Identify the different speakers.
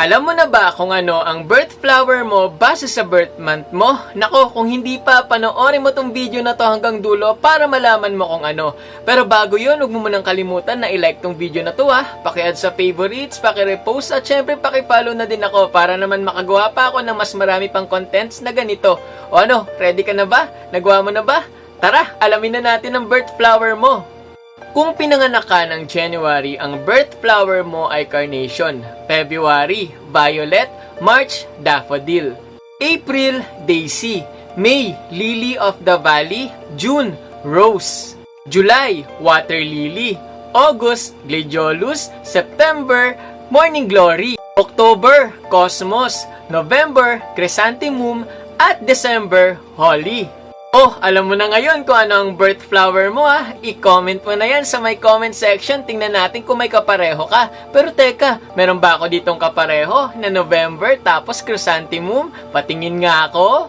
Speaker 1: Alam mo na ba kung ano ang birth flower mo base sa birth month mo? Nako, kung hindi pa, panoorin mo tong video na to hanggang dulo para malaman mo kung ano. Pero bago yun, huwag mo munang kalimutan na i-like tong video na to paki-add sa favorites, paki-repost at syempre paki-follow na din ako para naman makagawa pa ako ng mas marami pang contents na ganito. O ano, ready ka na ba? Nagawa mo na ba? Tara, alamin na natin ang birth flower mo. Kung pinanganak ka ng January, ang birth flower mo ay carnation. February, violet. March, daffodil. April, daisy. May, lily of the valley. June, rose. July, water lily. August, gladiolus. September, morning glory. October, cosmos. November, chrysanthemum. At December, holly. Oh, alam mo na ngayon kung ano ang birth flower mo I-comment mo na yan sa my comment section. Tingnan natin kung may kapareho ka. Pero teka, meron ba ako ditong kapareho na November tapos chrysanthemum? Patingin nga ako.